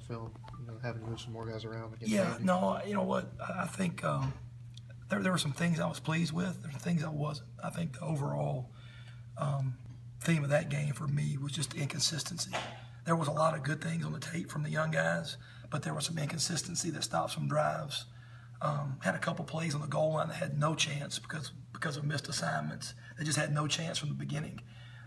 film, having to move some more guys around against Yeah, Andy? no, you know what? I think there were some things I was pleased with. There's some things I wasn't. I think the overall theme of that game for me was just inconsistency. There was a lot of good things on the tape from the young guys, but there was some inconsistency that stopped some drives. Had a couple plays on the goal line that had no chance because of missed assignments. They just had no chance from the beginning.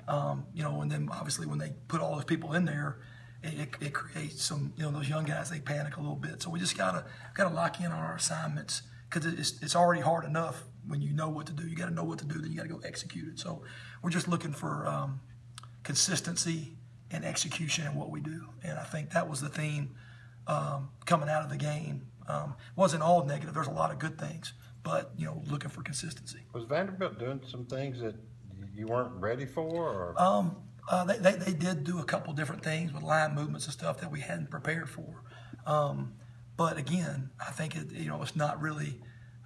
And then obviously when they put all those people in there, it creates some, those young guys, they panic a little bit. So we just gotta lock in on our assignments, because it's already hard enough when you know what to do. You got to know what to do, then you got to go execute it. So we're just looking for consistency and execution in what we do, and I think that was the theme coming out of the game. Wasn't all negative. There's a lot of good things, but looking for consistency. Was Vanderbilt doing some things that you weren't ready for? Or? They did do a couple different things with line movements and stuff that we hadn't prepared for. But again, I think it's not really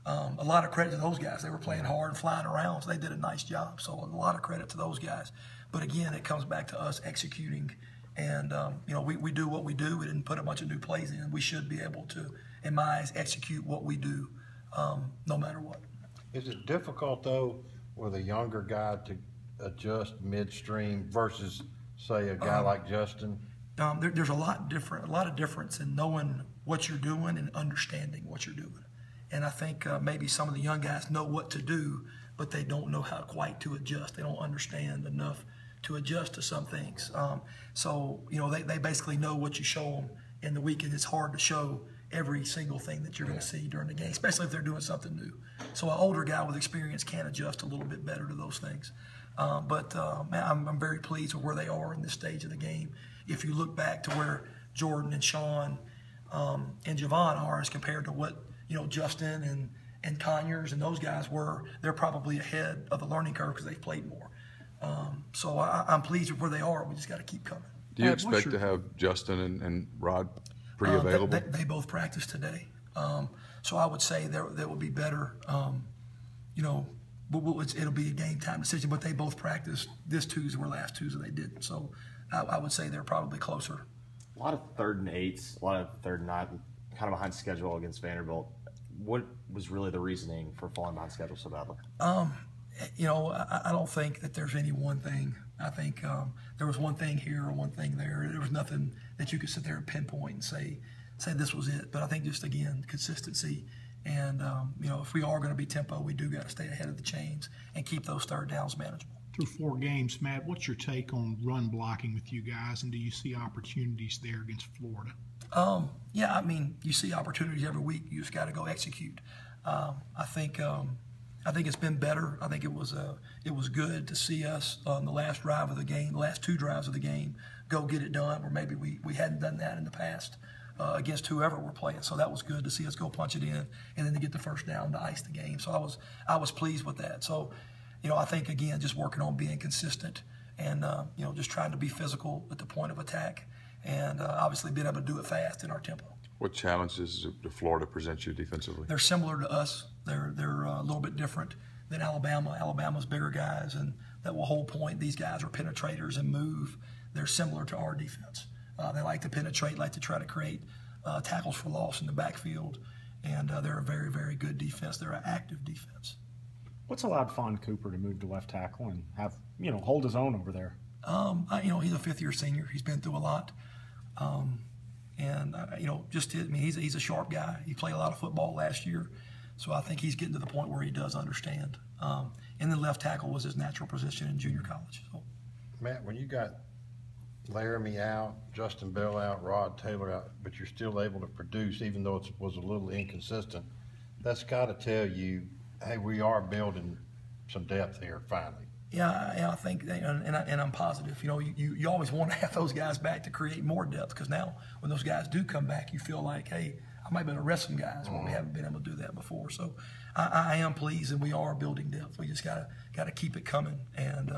a lot of credit to those guys. They were playing hard and flying around, so they did a nice job. So a lot of credit to those guys. But again, it comes back to us executing, and we do what we do. We didn't put a bunch of new plays in. We should be able to, in my eyes, execute what we do, no matter what. Is it difficult though with a younger guy to adjust midstream versus, say, a guy like Justin? There's a lot of difference in knowing what you're doing and understanding what you're doing. And I think maybe some of the young guys know what to do, but they don't know how quite to adjust. They don't understand enough to adjust to some things. They basically know what you show them in the weekend. It's hard to show every single thing that you're going to see during the game, especially if they're doing something new. So an older guy with experience can adjust a little bit better to those things. I'm very pleased with where they are in this stage of the game. If you look back to where Jordan and Sean and Javon are as compared to what Justin and Conyers and those guys were, they're probably ahead of the learning curve because they've played more. So I'm pleased with where they are. We just got to keep coming. Do you expect to have Justin and Rod pretty available? They both practice today. So I would say that would be better. It'll be a game time decision, but they both practiced this Tuesday or last Tuesday they didn't. So I would say they're probably closer. A lot of 3rd and 8s, a lot of 3rd and 9, kind of behind schedule against Vanderbilt. What was really the reasoning for falling behind schedule so badly? I don't think that there's any one thing. I think there was one thing here or one thing there. There was nothing that you could sit there and pinpoint and say this was it. But I think just, again, consistency. And, if we are going to be tempo, we do got to stay ahead of the chains and keep those 3rd downs manageable. Through 4 games, Matt, what's your take on run blocking with you guys, and do you see opportunities there against Florida? Yeah, I mean, you see opportunities every week. You just got to go execute. I think it's been better. I think it was good to see us on the last drive of the game, the last 2 drives of the game, go get it done, or maybe we hadn't done that in the past against whoever we're playing. So that was good to see us go punch it in, and then to get the first down to ice the game. So I was pleased with that. So, I think, again, just working on being consistent and, just trying to be physical at the point of attack, and obviously being able to do it fast in our tempo. What challenges does Florida present you defensively? They're similar to us. They're a little bit different than Alabama. Alabama's bigger guys and that will hold point. These guys are penetrators and move. They're similar to our defense. They like to penetrate, like to try to create tackles for loss in the backfield, and they're a very, very good defense. They're an active defense. What's allowed Fawn Cooper to move to left tackle and have hold his own over there? He's a 5th-year senior. He's been through a lot. He's a sharp guy. He played a lot of football last year, so I think he's getting to the point where he does understand. And then left tackle was his natural position in junior college. So. Matt, when you got Laramie out, Justin Bell out, Rod Taylor out, but you're still able to produce even though it was a little inconsistent, that's got to tell you, hey, we are building some depth here finally. Yeah, I think, and I'm positive. You always want to have those guys back to create more depth, because now when those guys do come back, you feel like, hey, I might be able to rest some guys when we haven't been able to do that before. So I am pleased, and we are building depth. We just got to keep it coming, and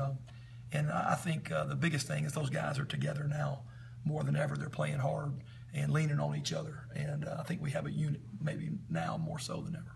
I think the biggest thing is those guys are together now more than ever. They're playing hard and leaning on each other, and I think we have a unit maybe now more so than ever.